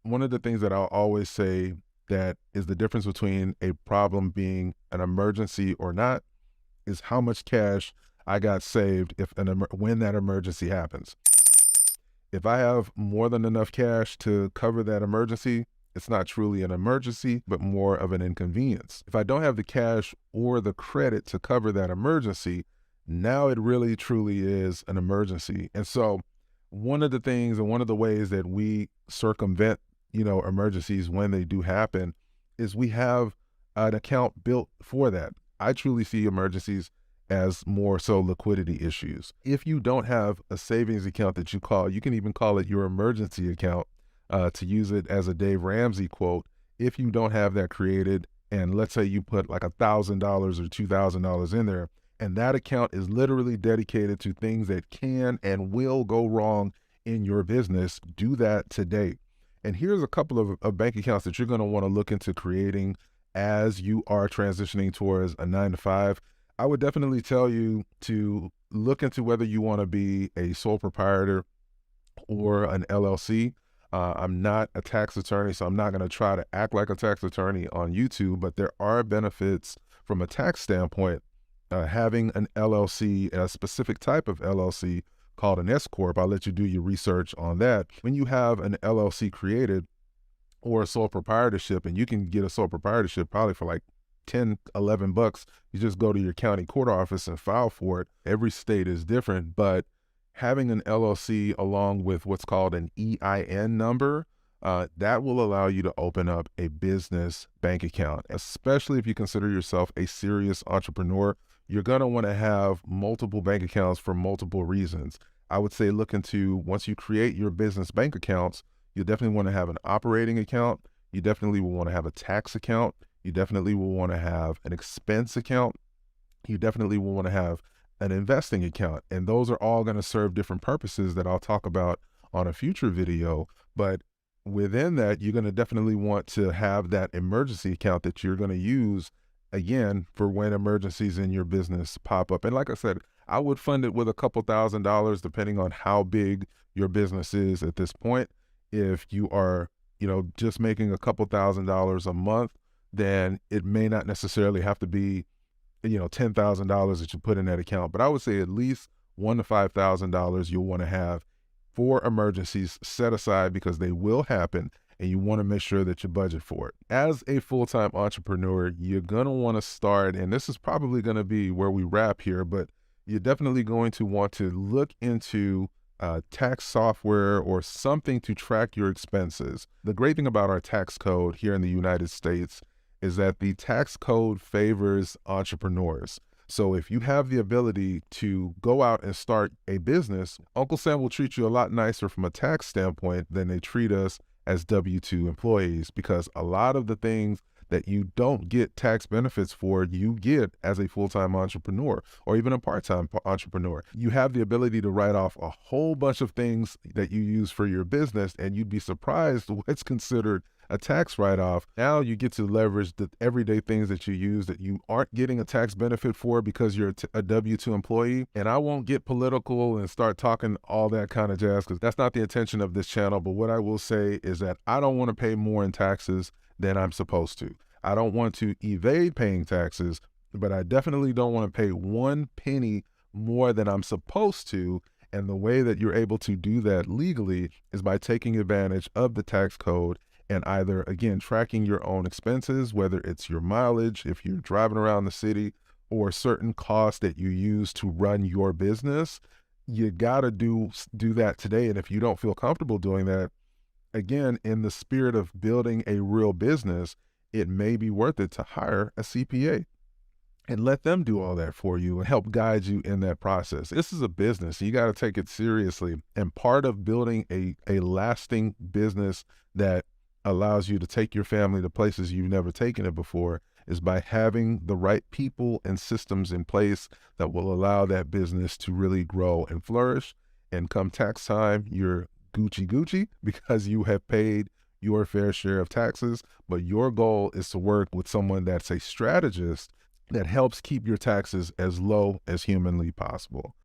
One of the things that I'll always say that is the difference between a problem being an emergency or not is how much cash I got saved when that emergency happens. If I have more than enough cash to cover that emergency, it's not truly an emergency, but more of an inconvenience. If I don't have the cash or the credit to cover that emergency, now it really truly is an emergency. And so one of the things and one of the ways that we circumvent, emergencies when they do happen is we have an account built for that. I truly see emergencies as more so liquidity issues. If you don't have a savings account that you can even call it your emergency account, to use it as a Dave Ramsey quote. If you don't have that created, and let's say you put like $1,000 or $2,000 in there, and that account is literally dedicated to things that can and will go wrong in your business, do that today. And here's a couple of bank accounts that you're going to want to look into creating as you are transitioning towards a 9 to 5. I would definitely tell you to look into whether you want to be a sole proprietor or an LLC. I'm not a tax attorney, so I'm not going to try to act like a tax attorney on YouTube, but there are benefits from a tax standpoint. Having an LLC, a specific type of LLC called an S Corp, I'll let you do your research on that. When you have an LLC created or a sole proprietorship, and you can get a sole proprietorship probably for like 10, 11 bucks. You just go to your county court office and file for it. Every state is different, but having an LLC along with what's called an EIN number, that will allow you to open up a business bank account, especially if you consider yourself a serious entrepreneur. You're going to want to have multiple bank accounts for multiple reasons. I would say look into, once you create your business bank accounts, you definitely want to have an operating account. You definitely will want to have a tax account. You definitely will want to have an expense account. You definitely will want to have an investing account. And those are all going to serve different purposes that I'll talk about on a future video. But within that, you're going to definitely want to have that emergency account that you're going to use, again, for when emergencies in your business pop up. And like I said, I would fund it with a couple $1,000s, depending on how big your business is at this point. If you are, just making a couple $1,000s a month, then it may not necessarily have to be, $10,000 that you put in that account. But I would say at least $1,000 to $5,000 you'll want to have for emergencies set aside, because they will happen, and you want to make sure that you budget for it. As a full-time entrepreneur, you're going to want to start, and this is probably going to be where we wrap here, but you're definitely going to want to look into tax software or something to track your expenses. The great thing about our tax code here in the United States is that the tax code favors entrepreneurs. So if you have the ability to go out and start a business, Uncle Sam will treat you a lot nicer from a tax standpoint than they treat us as W-2 employees, because a lot of the things that you don't get tax benefits for, you get as a full-time entrepreneur or even a part-time entrepreneur. You have the ability to write off a whole bunch of things that you use for your business, and you'd be surprised what's considered a tax write-off. Now you get to leverage the everyday things that you use that you aren't getting a tax benefit for because you're a W-2 employee. And I won't get political and start talking all that kind of jazz, because that's not the intention of this channel. But what I will say is that I don't want to pay more in taxes than I'm supposed to. I don't want to evade paying taxes, but I definitely don't want to pay 1 penny more than I'm supposed to. And the way that you're able to do that legally is by taking advantage of the tax code and either, again, tracking your own expenses, whether it's your mileage, if you're driving around the city, or certain costs that you use to run your business. You got to do that today. And if you don't feel comfortable doing that, again, in the spirit of building a real business, it may be worth it to hire a CPA and let them do all that for you and help guide you in that process. This is a business. You got to take it seriously. And part of building a lasting business that allows you to take your family to places you've never taken it before is by having the right people and systems in place that will allow that business to really grow and flourish. And come tax time, you're Gucci because you have paid your fair share of taxes. But your goal is to work with someone that's a strategist that helps keep your taxes as low as humanly possible.